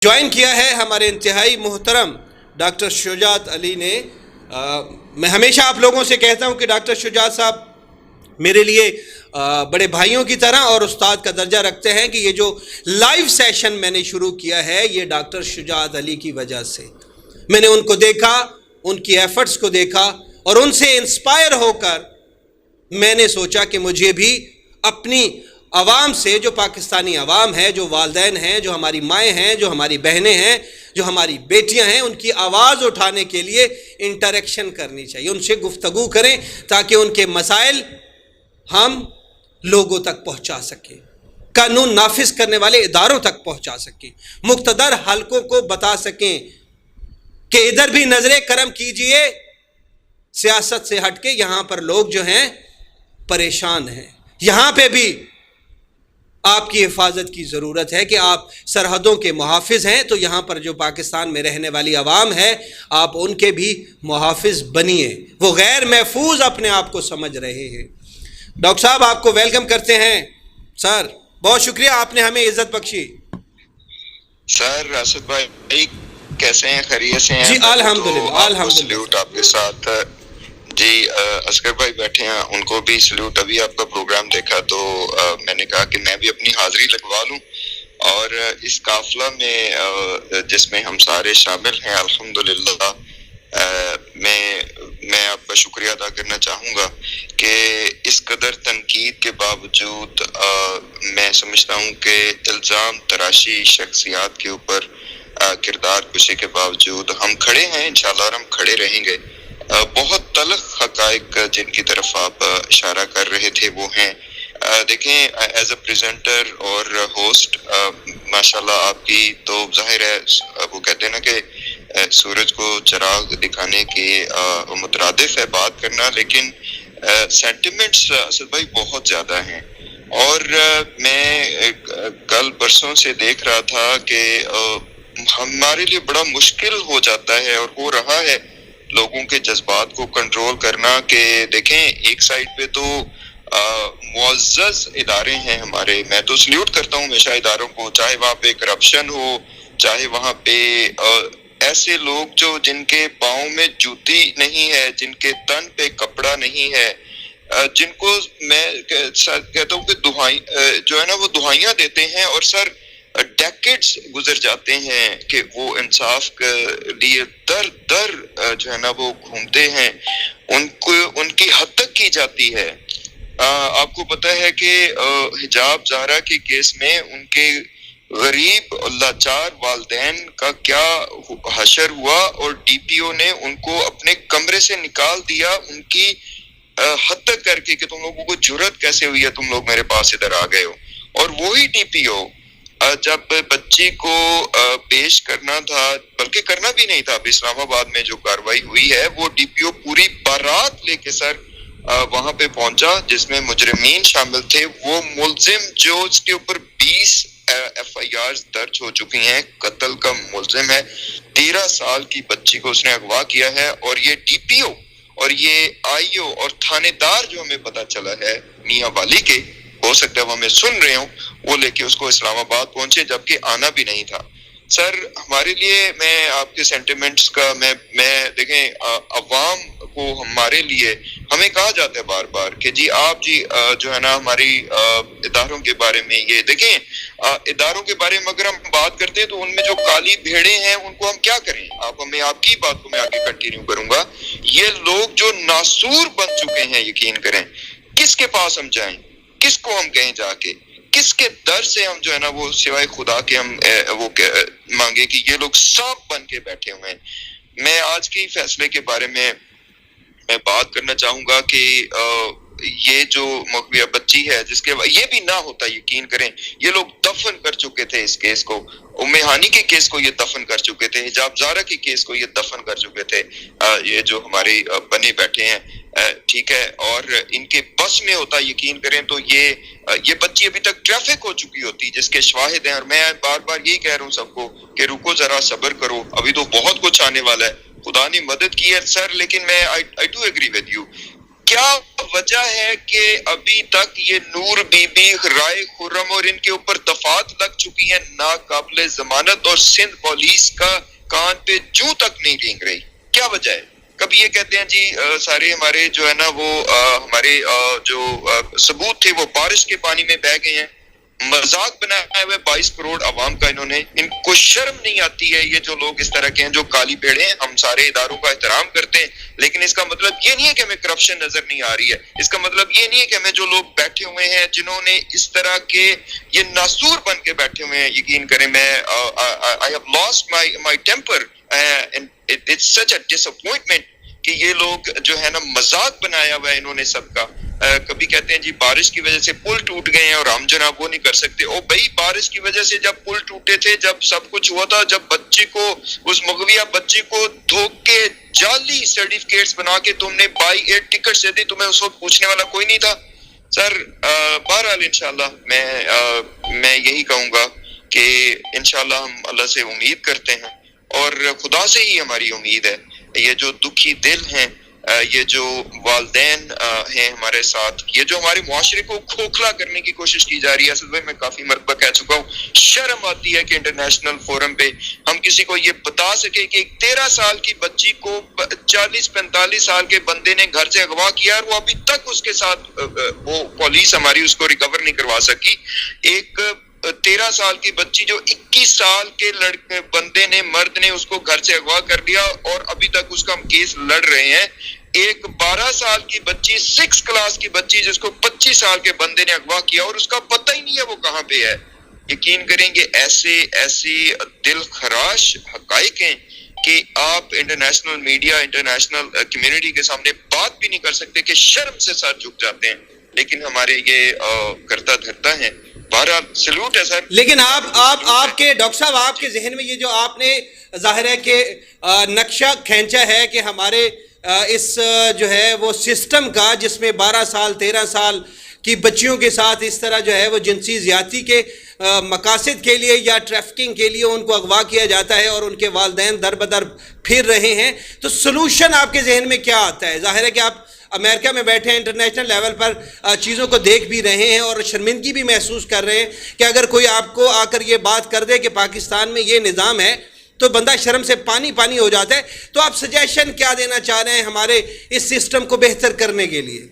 Join کیا ہے ہمارے انتہائی محترم ڈاکٹر شجاعت علی نے۔ میں ہمیشہ آپ لوگوں سے کہتا ہوں کہ ڈاکٹر شجاعت صاحب میرے لیے بڑے بھائیوں کی طرح اور استاد کا درجہ رکھتے ہیں کہ یہ جو لائیو سیشن میں نے شروع کیا ہے یہ ڈاکٹر شجاعت علی کی وجہ سے۔ میں نے ان کو دیکھا، ان کی ایفرٹس کو دیکھا اور ان سے انسپائر ہو کر میں نے سوچا کہ مجھے بھی اپنی عوام سے، جو پاکستانی عوام ہے، جو والدین ہیں، جو ہماری مائیں ہیں، جو ہماری بہنیں ہیں، جو ہماری بیٹیاں ہیں، ان کی آواز اٹھانے کے لیے انٹریکشن کرنی چاہیے، ان سے گفتگو کریں تاکہ ان کے مسائل ہم لوگوں تک پہنچا سکیں، قانون نافذ کرنے والے اداروں تک پہنچا سکیں، مقتدر حلقوں کو بتا سکیں کہ ادھر بھی نظر کرم کیجئے، سیاست سے ہٹ کے یہاں پر لوگ جو ہیں پریشان ہیں، یہاں پہ بھی آپ کی حفاظت کی ضرورت ہے کہ آپ سرحدوں کے محافظ ہیں تو یہاں پر جو پاکستان میں رہنے والی عوام ہے آپ ان کے بھی محافظ بنیے، وہ غیر محفوظ اپنے آپ کو سمجھ رہے ہیں۔ ڈاکٹر صاحب آپ کو ویلکم کرتے ہیں سر، بہت شکریہ آپ نے ہمیں عزت بخشی۔ سر اسد بھائی کیسے ہیں؟ خیریت سے ہیں؟ جی الحمدللہ الحمدللہ۔ سلیوٹ آپ کے ساتھ جی اصغر بھائی بیٹھے ہیں، ان کو بھی سلیوٹ۔ ابھی آپ کا پروگرام دیکھا تو میں نے کہا کہ میں بھی اپنی حاضری لگوا لوں، اور اس قافلہ میں جس میں ہم سارے شامل ہیں الحمدللہ میں آپ کا شکریہ ادا کرنا چاہوں گا کہ اس قدر تنقید کے باوجود میں سمجھتا ہوں کہ الزام تراشی شخصیات کے اوپر کردار کشی کے باوجود ہم کھڑے ہیں انشاءاللہ، اور ہم کھڑے رہیں گے۔ بہت تلخ حقائق جن کی طرف آپ اشارہ کر رہے تھے وہ ہیں، دیکھیں ایز اے پریزنٹر اور ہوسٹ ماشاءاللہ آپ کی تو ظاہر ہے وہ کہتے ہیں نا کہ سورج کو چراغ دکھانے کے مترادف ہے بات کرنا، لیکن سینٹیمنٹس اسد بھائی بہت زیادہ ہیں، اور میں کل پرسوں سے دیکھ رہا تھا کہ ہمارے لیے بڑا مشکل ہو جاتا ہے اور ہو رہا ہے لوگوں کے جذبات کو کنٹرول کرنا، کہ دیکھیں ایک سائڈ پہ تو معزز ادارے ہیں ہمارے، میں تو سلیوٹ کرتا ہوں ہمیشہ اداروں کو، چاہے وہاں پہ کرپشن ہو، چاہے وہاں پہ ایسے لوگ جو جن کے پاؤں میں جوتی نہیں ہے، جن کے تن پہ کپڑا نہیں ہے، جن کو میں کہتا ہوں کہ جو ہے نا وہ دہائیاں دیتے ہیں، اور سر ڈیکیڈز گزر جاتے ہیں کہ وہ انصاف کے لیے در در جو ہے نا وہ گھومتے ہیں، ان کی حد تک کی جاتی ہے۔ آپ کو پتہ ہے کہ حجاب زہرا کے کیس میں ان کے غریب لاچار والدین کا کیا حشر ہوا، اور ڈی پی او نے ان کو اپنے کمرے سے نکال دیا، ان کی حد تک کر کے کہ تم لوگوں کو جرأت کیسے ہوئی ہے، تم لوگ میرے پاس ادھر آ گئے ہو۔ اور وہی ڈی پی او جب بچی کو پیش کرنا تھا، بلکہ کرنا بھی نہیں تھا، اب اسلام آباد میں جو کاروائی ہوئی ہے وہ ڈی پی او پوری بارات لے کے سر وہاں پہ پہنچا جس میں مجرمین شامل تھے، وہ ملزم جو اس کے اوپر 20 ایف آئی آر درج ہو چکی ہیں، قتل کا ملزم ہے، 13 سال کی بچی کو اس نے اغوا کیا ہے، اور یہ ڈی پی او اور یہ آئی او اور تھانے دار جو ہمیں پتہ چلا ہے میاں والی کے، ہو سکتا ہے وہ ہمیں سن رہے ہوں، وہ لے کے اس کو اسلام آباد پہنچے جبکہ آنا بھی نہیں تھا۔ سر ہمارے لیے، میں آپ کے سینٹیمنٹس کا میں دیکھیں عوام کو ہمارے لیے ہمیں کہا جاتا ہے بار بار کہ جی آپ جی جو ہے نا ہماری اداروں کے بارے میں یہ دیکھیں، اداروں کے بارے میں اگر ہم بات کرتے ہیں تو ان میں جو کالی بھیڑیں ہیں ان کو ہم کیا کریں، آپ کی بات کو میں آگے کنٹینیو کروں گا۔ یہ لوگ جو ناسور بن چکے ہیں، یقین کریں، کس کے پاس ہم جائیں، کس کو ہم کہیں جا کے، کس کے در سے ہم جو ہے نا وہ سوائے خدا کے ہم وہ مانگے کہ یہ لوگ سانپ بن کے بیٹھے ہوئے ہیں۔ میں آج کے فیصلے کے بارے میں بات کرنا چاہوں گا کہ یہ جو مغویہ بچی ہے جس کے یہ بھی نہ ہوتا، یقین کریں یہ لوگ دفن کر چکے تھے اس کیس کو، ام ہانی کے کیس کو یہ دفن کر چکے تھے، حجاب زہرا کے کیس کو یہ دفن کر چکے تھے، یہ جو ہمارے بنے بیٹھے ہیں، ٹھیک ہے، اور ان کے بس میں ہوتا یقین کریں تو یہ بچی ابھی تک ٹریفک ہو چکی ہوتی جس کے شواہد ہیں، اور میں بار بار یہی کہہ رہا ہوں سب کو کہ رکو ذرا صبر کرو، ابھی تو بہت کچھ آنے والا ہے، خدا نے مدد کی ہے سر، لیکن میں I do agree with you کیا وجہ ہے کہ ابھی تک یہ نور بی بی، رائے خرم اور ان کے اوپر دفعات لگ چکی ہیں ناقابل ضمانت، اور سندھ پولیس کا کان پہ جوں تک نہیں رینگ رہی؟ کیا وجہ ہے؟ کبھی یہ کہتے ہیں جی سارے ہمارے جو ہے نا وہ ہمارے جو ثبوت تھے وہ بارش کے پانی میں بہہ گئے ہیں. مذاق بنایا ہوا ہے 22 کروڑ عوام کا انہوں نے. ان کو شرم نہیں آتی ہے یہ جو لوگ اس طرح کے ہیں جو کالی بھیڑے ہیں؟ ہم سارے اداروں کا احترام کرتے ہیں، لیکن اس کا مطلب یہ نہیں ہے کہ ہمیں کرپشن نظر نہیں آ رہی ہے. اس کا مطلب یہ نہیں ہے کہ ہمیں جو لوگ بیٹھے ہوئے ہیں جنہوں نے اس طرح کے یہ ناسور بن کے بیٹھے ہوئے ہیں، یقین کریں میں I have lost my temper and it's such a disappointment کہ یہ لوگ جو ہے نا مذاق بنایا ہوا ہے انہوں نے سب کا. کبھی کہتے ہیں جی بارش کی وجہ سے پل ٹوٹ گئے ہیں اور ہم جناب وہ نہیں کر سکتے. او بھائی بارش کی وجہ سے جب پل ٹوٹے تھے، جب سب کچھ ہوا تھا، جب بچے کو، اس مغویہ بچے کو دھوکے جعلی سرٹیفکیٹس بنا کے تم نے بائی ایئر ٹکٹ دے دی، تمہیں اس وقت پوچھنے والا کوئی نہیں تھا سر. بہرحال انشاءاللہ میں یہی کہوں گا کہ انشاءاللہ ہم اللہ سے امید کرتے ہیں اور خدا سے ہی ہماری امید ہے. یہ جو دکھی دل ہیں، یہ جو والدین ہیں ہمارے ساتھ، یہ جو ہمارے معاشرے کو کھوکھلا کرنے کی کوشش کی جا رہی ہے، اصل میں کافی مرتبہ کہہ چکا ہوں، شرم آتی ہے کہ انٹرنیشنل فورم پہ ہم کسی کو یہ بتا سکے کہ ایک 13 سال کی بچی کو 40-45 سال کے بندے نے گھر سے اغوا کیا اور وہ ابھی تک اس کے ساتھ وہ پولیس ہماری اس کو ریکور نہیں کروا سکی. ایک 13 سال کی بچی جو 21 سال کے لڑکے بندے نے، مرد نے اس کو گھر سے اغوا کر لیا اور ابھی تک اس کا ہم کیس لڑ رہے ہیں. ایک 12 سال کی بچی، 6 کلاس کی بچی جس کو 25 سال کے بندے نے اغوا کیا اور اس کا پتہ ہی نہیں ہے وہ کہاں پہ ہے. یقین کریں گے ایسی دل خراش حقائق ہیں کہ آپ انٹرنیشنل میڈیا، انٹرنیشنل کمیونٹی کے سامنے بات بھی نہیں کر سکتے کہ شرم سے سر جھک جاتے ہیں. لیکن ہمارے یہ کرتا دھرتا ہیں. بہرحال سلوٹ ہے سر. لیکن آپ کے ڈاکٹر صاحب، آپ کے ذہن میں یہ جو آپ نے ظاہر ہے کہ نقشہ کھینچا ہے کہ ہمارے اس جو ہے وہ سسٹم کا، جس میں 12 سال 13 سال کی بچیوں کے ساتھ اس طرح جو ہے وہ جنسی زیادتی کے مقاصد کے لیے یا ٹریفکنگ کے لیے ان کو اغوا کیا جاتا ہے اور ان کے والدین در بدر پھر رہے ہیں، تو سلوشن آپ کے ذہن میں کیا آتا ہے؟ ظاہر ہے کہ آپ امریکہ میں بیٹھے ہیں، انٹرنیشنل لیول پر چیزوں کو دیکھ بھی رہے ہیں اور شرمندگی بھی محسوس کر رہے ہیں کہ اگر کوئی آپ کو آ کر یہ بات کر دے کہ پاکستان میں یہ نظام ہے تو بندہ شرم سے پانی ہو جاتا ہے. تو آپ سجیشن کیا دینا چاہ رہے ہیں ہمارے اس سسٹم کو بہتر کرنے کے لیے؟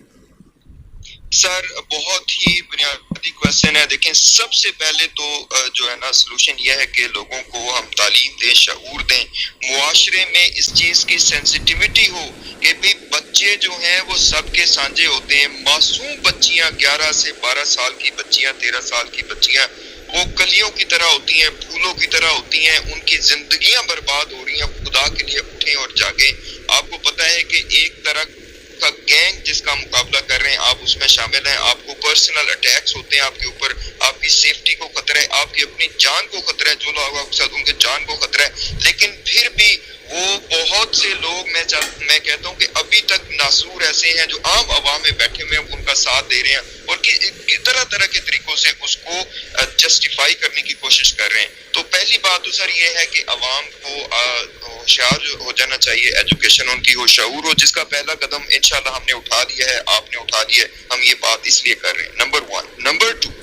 سر بہت ہی بنیادی کویسچن ہے. دیکھیں سب سے پہلے تو جو ہے نا سلوشن یہ ہے کہ لوگوں کو ہم تعلیم دیں، شعور دیں، معاشرے میں اس چیز کی سینسٹیوٹی ہو کہ بھی بچے جو ہیں وہ سب کے سانجے ہوتے ہیں. معصوم بچیاں 11 سے 12 سال کی بچیاں، 13 سال کی بچیاں وہ کلیوں کی طرح ہوتی ہیں، پھولوں کی طرح ہوتی ہیں، ان کی زندگیاں برباد ہو رہی ہیں. خدا کے لیے اٹھیں اور جاگیں. آپ کو پتہ ہے کہ ایک طرح کا گینگ جس کا مقابلہ کر رہے ہیں آپ اس میں شامل ہیں. آپ کو پرسنل اٹیکس ہوتے ہیں آپ کے اوپر، آپ کی سیفٹی کو خطرہ ہے، آپ کی اپنی جان کو خطرہ ہے، جو لوگ آپ کے ساتھ ان کے جان کو خطرہ ہے. لیکن پھر بھی وہ بہت سے لوگ میں کہتا ہوں کہ ابھی تک ناسور ایسے ہیں جو عام عوام میں بیٹھے ہوئے ہیں، ان کا ساتھ دے رہے ہیں اور طرح طرح کے طریقوں سے اس کو جسٹیفائی کرنے کی کوشش کر رہے ہیں. تو پہلی بات تو سر یہ ہے کہ عوام کو ہوشیار ہو جانا چاہیے، ایجوکیشن ان کی ہو، شعور ہو، جس کا پہلا قدم انشاءاللہ ہم نے اٹھا لیا ہے، آپ نے اٹھا لیا ہے. ہم یہ بات اس لیے کر رہے ہیں. نمبر 1. نمبر 2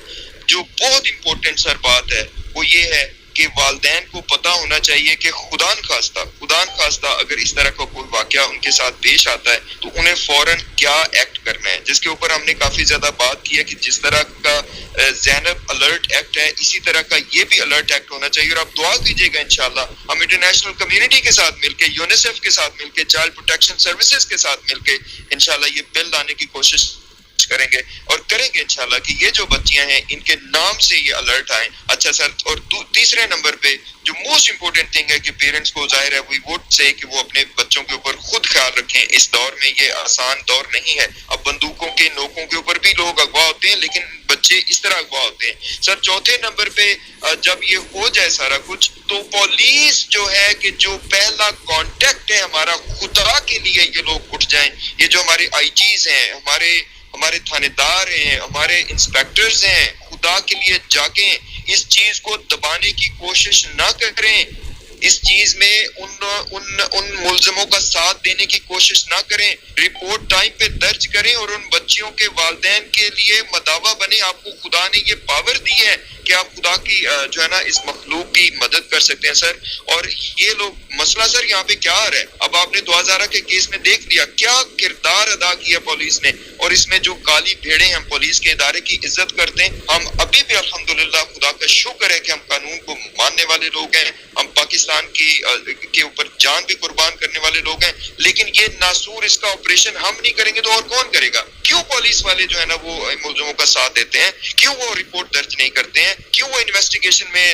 جو بہت امپورٹنٹ سر بات ہے وہ یہ ہے کہ والدین کو پتہ ہونا چاہیے کہ خدا نخواستہ اگر اس طرح کا کوئی واقعہ ان کے ساتھ پیش آتا ہے تو انہیں فوراً کیا ایکٹ کرنا ہے، جس کے اوپر ہم نے کافی زیادہ بات کی ہے کہ جس طرح کا زینب الرٹ ایکٹ ہے اسی طرح کا یہ بھی الرٹ ایکٹ ہونا چاہیے. اور آپ دعا کیجیے گا انشاءاللہ ہم انٹرنیشنل کمیونٹی کے ساتھ مل کے، یونیسیف کے ساتھ مل کے، چائلڈ پروٹیکشن سروسز کے ساتھ مل کے انشاءاللہ یہ بل لانے کی کوشش کریں گے اور کریں گے انشاءاللہ کہ یہ جو بچیاں ہیں ان کے نام سے یہ الرٹ آئیں. اچھا سر، اور تیسرے نمبر پہ جو موسٹ امپورٹنٹ تھنگ ہے کہ پیرنٹس کو ظاہر ہے وی وڈ سے کہ وہ اپنے بچوں کے اوپر خود خیال رکھیں. اس دور میں یہ آسان دور نہیں ہے. اب بندوقوں کے نوکوں کے اوپر بھی لوگ اغوا ہوتے ہیں لیکن بچے اس طرح اغوا ہوتے ہیں. سر چوتھے نمبر پہ جب یہ ہو جائے سارا کچھ تو پولیس جو ہے کہ جو پہلا کانٹیکٹ ہے ہمارا، خدا کے لیے یہ لوگ اٹھ جائیں. یہ جو ہمارے آئی جیز ہیں، ہمارے تھانے دار ہیں، ہمارے انسپیکٹرز ہیں، خدا کے لیے جاگیں. اس چیز کو دبانے کی کوشش نہ کریں. اس چیز میں ان ملزموں کا ساتھ دینے کی کوشش نہ کریں، رپورٹ ٹائم پہ درج کریں اور ان بچیوں کے والدین کے لیے مداوا بنے. آپ کو خدا نے یہ پاور دی ہے کہ آپ خدا کی جو ہے نا اس مخلوق کی مدد کر سکتے ہیں سر. اور یہ لوگ مسئلہ سر یہاں پہ کیا آ رہا ہے، اب آپ نے 2011 کے کیس میں دیکھ لیا کیا کردار ادا کیا پولیس نے، اور اس میں جو کالی بھیڑیں ہم پولیس کے ادارے کی عزت کرتے ہیں. ہم ابھی بھی الحمدللہ خدا کا شکر ہے کہ ہم قانون کو ماننے والے لوگ ہیں، ہم پاکستان کے اوپر جان بھی قربان کرنے والے لوگ ہیں. لیکن یہ ناسور اس کا آپریشن ہم نہیں کریں گے تو اور کون کرے گا؟ کیوں پولیس والے جو ہے نا وہ ملزموں کا ساتھ دیتے ہیں؟ کیوں وہ رپورٹ درج نہیں کرتے ہیں؟ کیوں وہ انویسٹیگیشن میں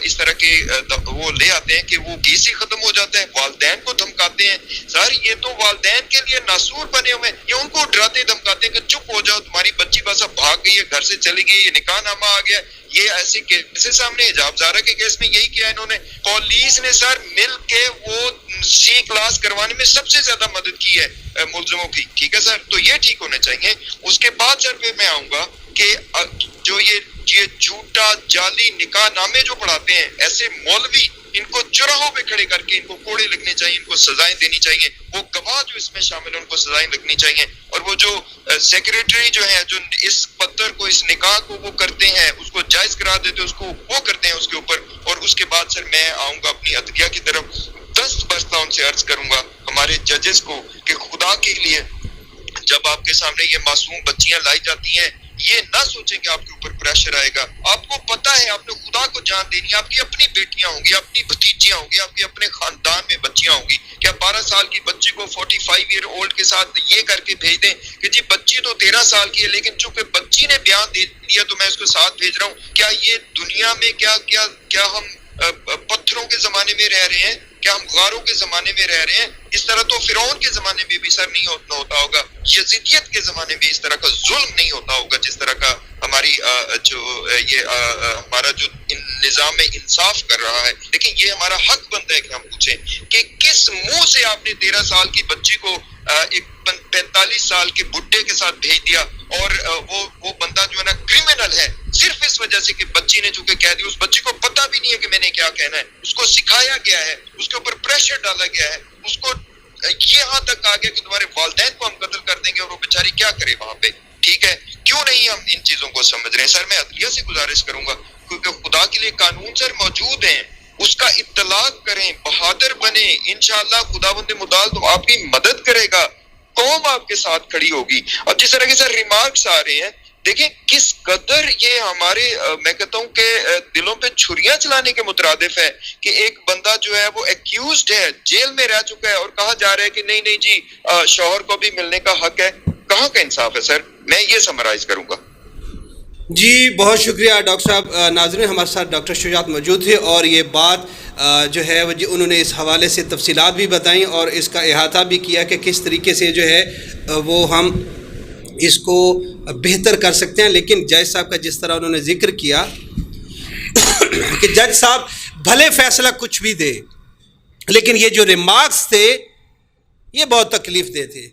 اس طرح کے وہ لے آتے ہیں کہ وہ کیس ہی ختم ہو جاتا ہے؟ والدین کو دھمکاتے ہیں سر، یہ تو والدین کے لیے ناسور بنے ہوئے ہیں. یہ ان کو ڈراتے دھمکاتے ہیں کہ چپ ہو جاؤ، تمہاری بچی بس اب بھاگ گئی ہے، گھر سے چلی گئی، یہ نکاح نامہ آ گیا. یہ ایسے کیسز سامنے حجاب زارہ کے کیس میں یہی کیا انہوں نے. پولیس نے سر مل کے وہ سی کلاس کروانے میں سب سے زیادہ مدد کی ہے ملزموں کی. ٹھیک ہے سر، تو یہ ٹھیک ہونے چاہیے. اس کے بعد سر پہ میں آؤں گا کہ جو یہ جھوٹا جعلی نکاح نامے جو پڑھاتے ہیں ایسے مولوی، ان کو چوراہوں پہ کھڑے کر کے ان کو کوڑے لگنے چاہیے، ان کو سزائیں دینی چاہیے. وہ گواہ جو اس میں شامل ہیں ان کو سزائیں لگنی چاہیے. اور وہ جو سیکریٹری جو ہے جو اس پتھر کو، اس نکاح کو وہ کرتے ہیں، اس کو جائز قرار دیتے ہیں، اس کو وہ کرتے ہیں اس کے اوپر. اور اس کے بعد سر میں آؤں گا اپنی عدلیہ کی طرف. دست بستہ ان سے عرض کروں گا ہمارے ججز کو کہ خدا کے لیے جب آپ کے سامنے یہ معصوم بچیاں لائی جاتی ہیں یہ نہ سوچیں کہ آپ کے اوپر پریشر آئے گا. آپ کو پتا ہے آپ نے خدا کو جان دینی ہے. آپ کی اپنی بیٹیاں ہوں گی، اپنی بھتیجیاں ہوں گی، آپ کے اپنے خاندان میں بچیاں ہوں گی. کیا 12 سال کی بچی کو 45 ایئر اولڈ کے ساتھ یہ کر کے بھیج دیں کہ جی بچی تو 13 سال کی ہے لیکن چونکہ بچی نے بیان دے دیا تو میں اس کو ساتھ بھیج رہا ہوں؟ کیا یہ دنیا میں کیا ہم پتھروں کے زمانے میں رہ رہے ہیں؟ کیا ہم غاروں کے زمانے میں رہ رہے ہیں؟ اس طرح تو فرعون کے زمانے میں بھی سر نہیں ہوتا ہوگا، یزیدیت کے زمانے میں اس طرح کا ظلم نہیں ہوتا ہوگا جس طرح کا ہماری ہمارا جو نظام انصاف کر رہا ہے. لیکن یہ ہمارا حق بنتا ہے کہ ہم پوچھیں کہ کس منہ سے آپ نے 13 سال کی بچی کو ایک 45 سال کے بڈھے کے ساتھ بھیج دیا. اور وہ بندہ جو ہے نا کرمنل ہے صرف اس وجہ سے کہ بچی نے چونکہ کہہ دیا. اس بچی کو پتہ بھی نہیں ہے کہ میں نے کیا کہنا ہے، اس کو سکھایا گیا ہے، اس کے اوپر پریشر ڈالا گیا ہے، اس کو یہاں تک آ گیا کہ تمہارے والدین کو ہم قتل کر دیں گے. اور وہ بیچاری کیا کرے وہاں پہ؟ ٹھیک ہے، کیوں نہیں ہم ان چیزوں کو سمجھ رہے ہیں؟ سر میں عدلیہ سے گزارش کروں گا کیونکہ خدا کے لیے قانون سر موجود ہیں، اس کا اطلاق کریں، بہادر بنیں. انشاءاللہ خداوند متعال تو آپ کی مدد کرے گا، قوم آپ کے ساتھ کھڑی ہوگی. اب جس طرح کے سر ریمارکس آ رہے ہیں دیکھیں کس قدر یہ ہمارے میں کہتا ہوں کہ دلوں پہ چھریاں چلانے کے مترادف ہے کہ ایک بندہ جو ہے وہ ایکیوزڈ ہے، جیل میں رہ چکا ہے اور کہا جا رہا ہے کہ نہیں جی شوہر کو بھی ملنے کا حق ہے. کہاں کا انصاف ہے سر؟ میں یہ سمرائز کروں گا. جی بہت شکریہ ڈاکٹر صاحب. ناظرین ہمارے ساتھ ڈاکٹر شجاعت موجود تھے اور یہ بات جو ہے انہوں نے اس حوالے سے تفصیلات بھی بتائیں اور اس کا احاطہ بھی کیا کہ کس طریقے سے جو ہے وہ ہم اس کو بہتر کر سکتے ہیں. لیکن جج صاحب کا جس طرح انہوں نے ذکر کیا کہ جج صاحب بھلے فیصلہ کچھ بھی دے لیکن یہ جو ریمارکس تھے یہ بہت تکلیف دہ تھے.